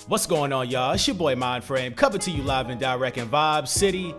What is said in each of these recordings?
What's going on, y'all? It's your boy MindFrame, coming to you live and direct in Vibe City.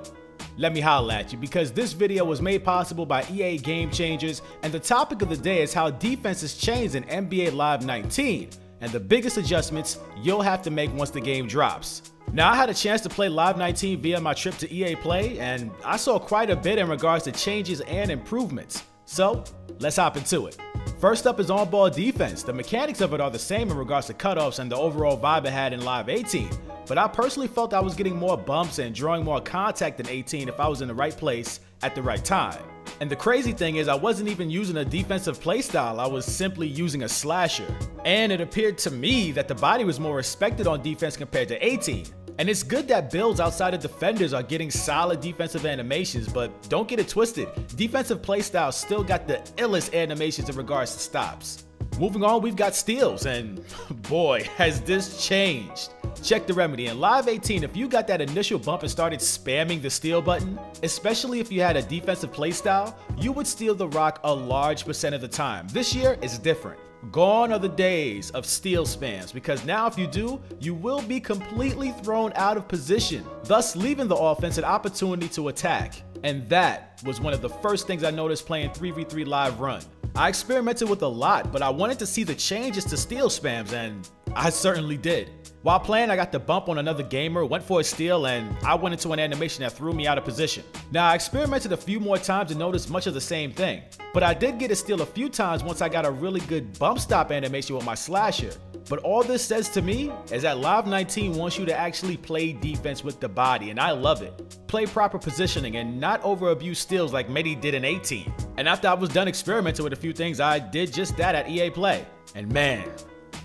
Let me holla at you because this video was made possible by EA Game Changers, and the topic of the day is how defenses changed in NBA Live 19 and the biggest adjustments you'll have to make once the game drops. Now, I had a chance to play Live 19 via my trip to EA Play, and I saw quite a bit in regards to changes and improvements. So, let's hop into it. First up is on-ball defense. The mechanics of it are the same in regards to cutoffs and the overall vibe it had in Live 18, but I personally felt I was getting more bumps and drawing more contact in 18 if I was in the right place at the right time. And the crazy thing is I wasn't even using a defensive playstyle, I was simply using a slasher. And it appeared to me that the body was more respected on defense compared to 18. And it's good that builds outside of defenders are getting solid defensive animations, but don't get it twisted, defensive playstyles still got the illest animations in regards to stops. Moving on, we've got steals, and boy, has this changed. Check the remedy. In Live 18, if you got that initial bump and started spamming the steal button, especially if you had a defensive playstyle, you would steal the rock a large percent of the time. This year is different. Gone are the days of steal spams, because now if you do, you will be completely thrown out of position, thus leaving the offense an opportunity to attack. And that was one of the first things I noticed playing 3v3 Live Run. I experimented with a lot, but I wanted to see the changes to steal spams, and I certainly did. While playing, I got the bump on another gamer, went for a steal, and I went into an animation that threw me out of position. Now, I experimented a few more times and noticed much of the same thing, but I did get a steal a few times once I got a really good bump stop animation with my slasher. But all this says to me is that Live 19 wants you to actually play defense with the body, and I love it. Play proper positioning and not over-abuse steals like many did in 18. And after I was done experimenting with a few things, I did just that at EA Play. And man,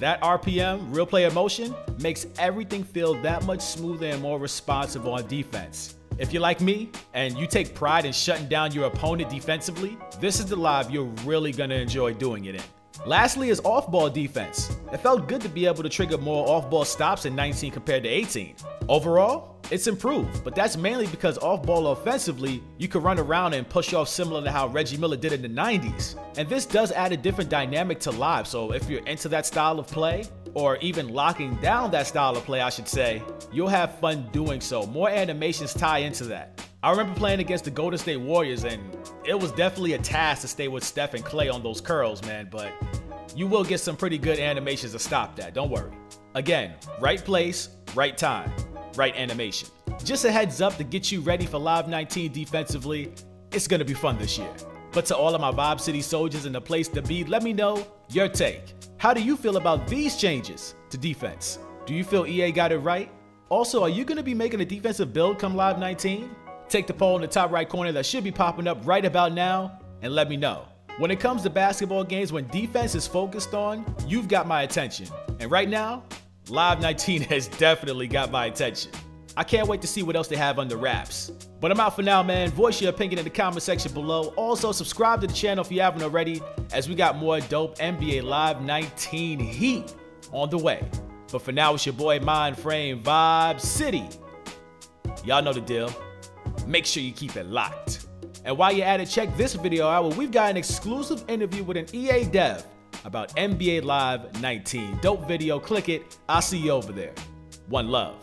that RPM, real play emotion, makes everything feel that much smoother and more responsive on defense. If you're like me, and you take pride in shutting down your opponent defensively, this is the live you're really gonna enjoy doing it in. Lastly is off-ball defense. It felt good to be able to trigger more off-ball stops in 19 compared to 18. Overall, it's improved, but that's mainly because off-ball offensively, you can run around and push off similar to how Reggie Miller did in the 90s. And this does add a different dynamic to live, so if you're into that style of play, or even locking down that style of play I should say, you'll have fun doing so. More animations tie into that. I remember playing against the Golden State Warriors, and it was definitely a task to stay with Steph and Clay on those curls, man, but you will get some pretty good animations to stop that, don't worry. Again, right place, right time, right animation. Just a heads up to get you ready for Live 19 defensively, it's gonna be fun this year. But to all of my Vibe City soldiers in the place to be, let me know your take. How do you feel about these changes to defense? Do you feel EA got it right? Also, are you gonna be making a defensive build come Live 19? Take the poll in the top right corner that should be popping up right about now and let me know. When it comes to basketball games, when defense is focused on, you've got my attention. And right now, Live 19 has definitely got my attention. I can't wait to see what else they have under wraps. But I'm out for now, man. Voice your opinion in the comment section below. Also, subscribe to the channel if you haven't already, as we got more dope NBA Live 19 heat on the way. But for now, it's your boy MindFrame Vibe City. Y'all know the deal. Make sure you keep it locked. And while you're at it, check this video out where we've got an exclusive interview with an EA dev about NBA Live 19. Dope video, click it. I'll see you over there. One love.